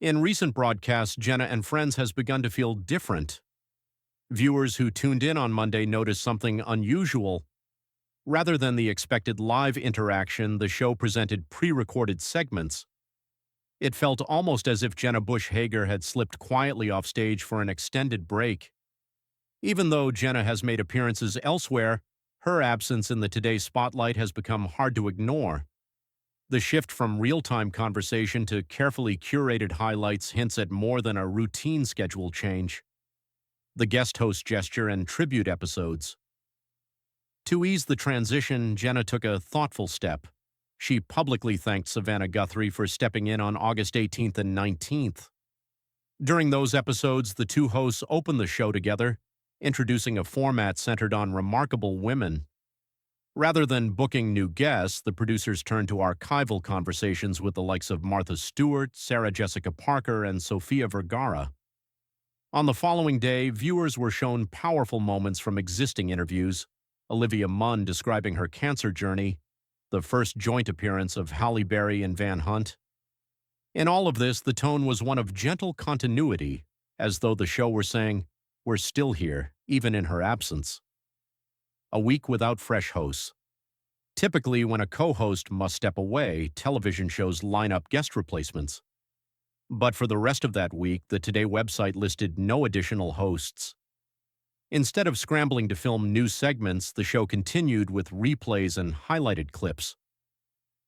In recent broadcasts, Jenna and Friends has begun to feel different. Viewers who tuned in on Monday noticed something unusual. Rather than the expected live interaction, the show presented pre-recorded segments. It felt almost as if Jenna Bush Hager had slipped quietly off stage for an extended break. Even though Jenna has made appearances elsewhere, her absence in the Today spotlight has become hard to ignore. The shift from real-time conversation to carefully curated highlights hints at more than a routine schedule change. The guest host gesture and tribute episodes. To ease the transition, Jenna took a thoughtful step. She publicly thanked Savannah Guthrie for stepping in on August 18th and 19th. During those episodes, the two hosts opened the show together, introducing a format centered on remarkable women. Rather than booking new guests, the producers turned to archival conversations with the likes of Martha Stewart, Sarah Jessica Parker, and Sofia Vergara. On the following day, viewers were shown powerful moments from existing interviews, Olivia Munn describing her cancer journey, the first joint appearance of Halle Berry and Van Hunt. In all of this, the tone was one of gentle continuity, as though the show were saying, "We're still here, even in her absence." A week without fresh hosts. Typically, when a co-host must step away, television shows line up guest replacements. But for the rest of that week, the Today website listed no additional hosts. Instead of scrambling to film new segments, the show continued with replays and highlighted clips.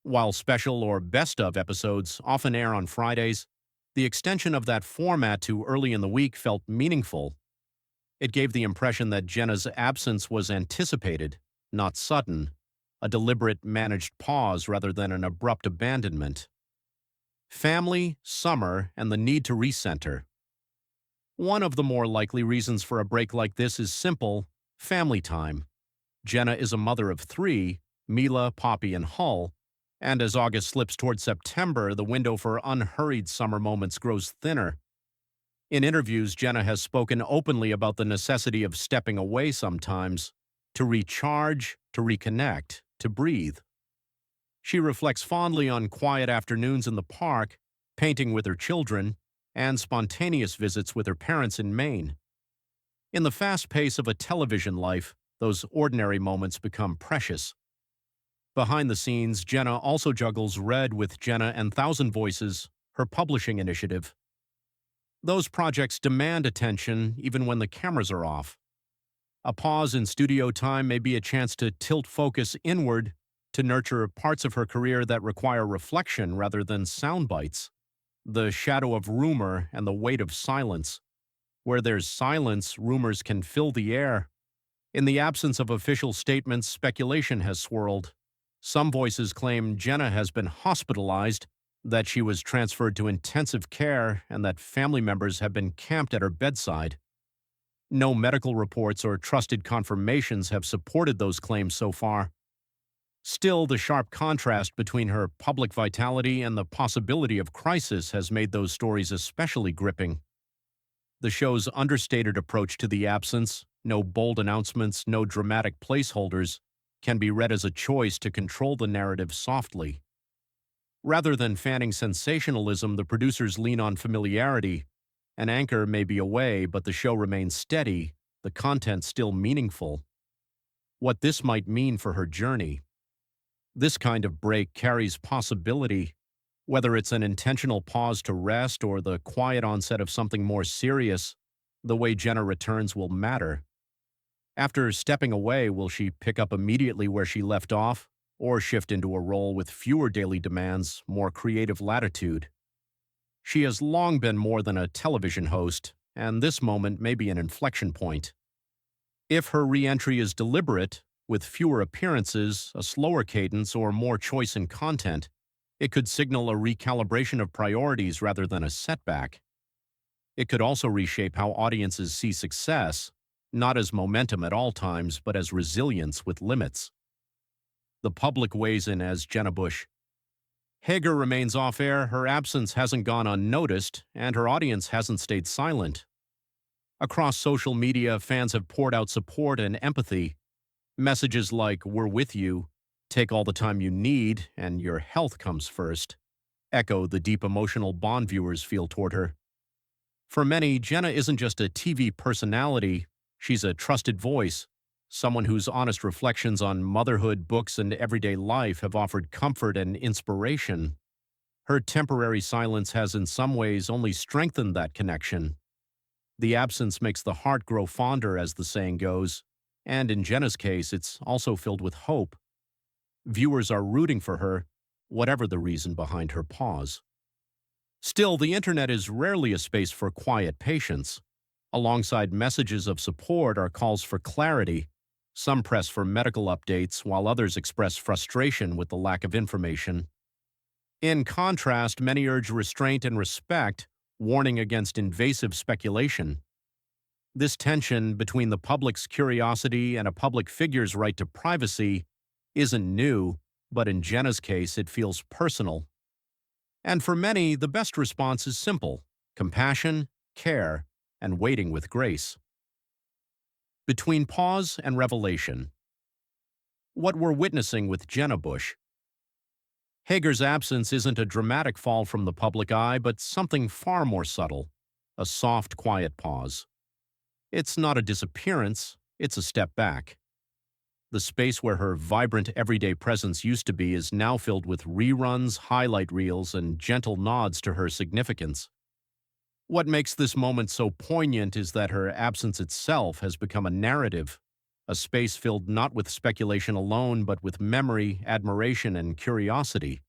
While special or best-of episodes often air on Fridays, the extension of that format to early in the week felt meaningful. It gave the impression that Jenna's absence was anticipated, not sudden, a deliberate, managed pause rather than an abrupt abandonment. Family, summer, and the need to recenter. One of the more likely reasons for a break like this is simple: family time. Jenna is a mother of three, Mila, Poppy, and Hull, and as August slips toward September, the window for unhurried summer moments grows thinner. In interviews, Jenna has spoken openly about the necessity of stepping away sometimes, to recharge, to reconnect, to breathe. She reflects fondly on quiet afternoons in the park, painting with her children, and spontaneous visits with her parents in Maine. In the fast pace of a television life, those ordinary moments become precious. Behind the scenes, Jenna also juggles Red with Jenna and Thousand Voices, her publishing initiative. Those projects demand attention even when the cameras are off. A pause in studio time may be a chance to tilt focus inward, to nurture parts of her career that require reflection rather than sound bites. The shadow of rumor and the weight of silence. Where there's silence, rumors can fill the air. In the absence of official statements, speculation has swirled. Some voices claim Jenna has been hospitalized, that she was transferred to intensive care, and that family members have been camped at her bedside. No medical reports or trusted confirmations have supported those claims so far. Still, the sharp contrast between her public vitality and the possibility of crisis has made those stories especially gripping. The show's understated approach to the absence, no bold announcements, no dramatic placeholders, can be read as a choice to control the narrative softly. Rather than fanning sensationalism, the producers lean on familiarity. An anchor may be away, but the show remains steady, the content still meaningful. What this might mean for her journey. This kind of break carries possibility. Whether it's an intentional pause to rest or the quiet onset of something more serious, the way Jenna returns will matter. After stepping away, will she pick up immediately where she left off, or shift into a role with fewer daily demands, more creative latitude? She has long been more than a television host, and this moment may be an inflection point. If her re-entry is deliberate, with fewer appearances, a slower cadence, or more choice in content, it could signal a recalibration of priorities rather than a setback. It could also reshape how audiences see success, not as momentum at all times, but as resilience with limits. The public weighs in as Jenna Bush. Hager remains off-air, her absence hasn't gone unnoticed, and her audience hasn't stayed silent. Across social media, fans have poured out support and empathy. Messages like, "We're with you," "Take all the time you need," and "Your health comes first," echo the deep emotional bond viewers feel toward her. For many, Jenna isn't just a TV personality, she's a trusted voice, someone whose honest reflections on motherhood, books, and everyday life have offered comfort and inspiration. Her temporary silence has in some ways only strengthened that connection. The absence makes the heart grow fonder, as the saying goes, and in Jenna's case, it's also filled with hope. Viewers are rooting for her, whatever the reason behind her pause. Still, the internet is rarely a space for quiet patience. Alongside messages of support are calls for clarity. Some press for medical updates, while others express frustration with the lack of information. In contrast, many urge restraint and respect, warning against invasive speculation. This tension between the public's curiosity and a public figure's right to privacy isn't new, but in Jenna's case, it feels personal. And for many, the best response is simple: compassion, care, and waiting with grace. Between pause and revelation. What we're witnessing with Jenna Bush. Hager's absence isn't a dramatic fall from the public eye, but something far more subtle: a soft, quiet pause. It's not a disappearance, it's a step back. The space where her vibrant everyday presence used to be is now filled with reruns, highlight reels, and gentle nods to her significance. What makes this moment so poignant is that her absence itself has become a narrative, a space filled not with speculation alone, but with memory, admiration, and curiosity.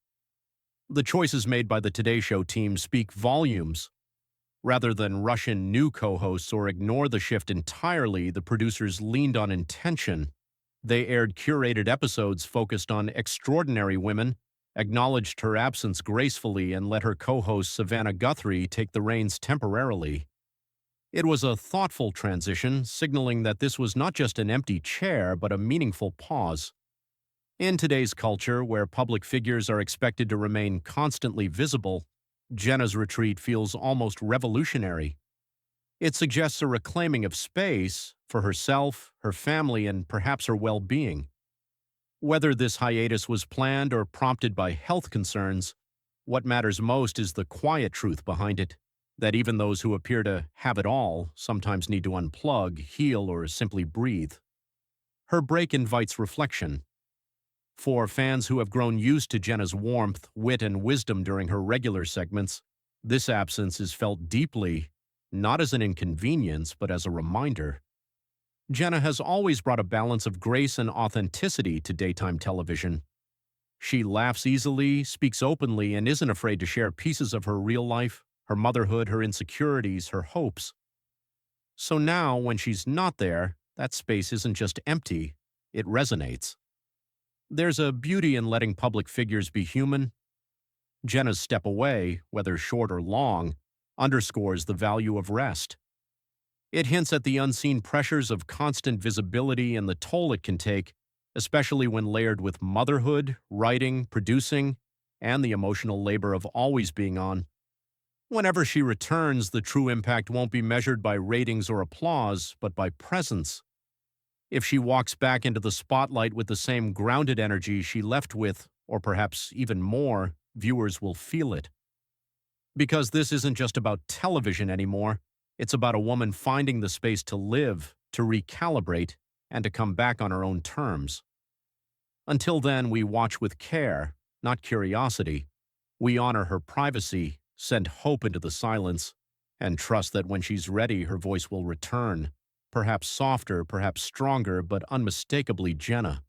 The choices made by the Today Show team speak volumes. Rather than rush in new co-hosts or ignore the shift entirely, the producers leaned on intention. They aired curated episodes focused on extraordinary women, acknowledged her absence gracefully, and let her co-host Savannah Guthrie take the reins temporarily. It was a thoughtful transition, signaling that this was not just an empty chair, but a meaningful pause. In today's culture, where public figures are expected to remain constantly visible, Jenna's retreat feels almost revolutionary. It suggests a reclaiming of space for herself, her family, and perhaps her well-being. Whether this hiatus was planned or prompted by health concerns, what matters most is the quiet truth behind it, that even those who appear to have it all sometimes need to unplug, heal, or simply breathe. Her break invites reflection. For fans who have grown used to Jenna's warmth, wit, and wisdom during her regular segments, this absence is felt deeply, not as an inconvenience, but as a reminder. Jenna has always brought a balance of grace and authenticity to daytime television. She laughs easily, speaks openly, and isn't afraid to share pieces of her real life, her motherhood, her insecurities, her hopes. So now, when she's not there, that space isn't just empty, it resonates. There's a beauty in letting public figures be human. Jenna's step away, whether short or long, underscores the value of rest. It hints at the unseen pressures of constant visibility and the toll it can take, especially when layered with motherhood, writing, producing, and the emotional labor of always being on. Whenever she returns, the true impact won't be measured by ratings or applause, but by presence. If she walks back into the spotlight with the same grounded energy she left with, or perhaps even more, viewers will feel it. Because this isn't just about television anymore, it's about a woman finding the space to live, to recalibrate, and to come back on her own terms. Until then, we watch with care, not curiosity. We honor her privacy, send hope into the silence, and trust that when she's ready, her voice will return. Perhaps softer, perhaps stronger, but unmistakably Jenna.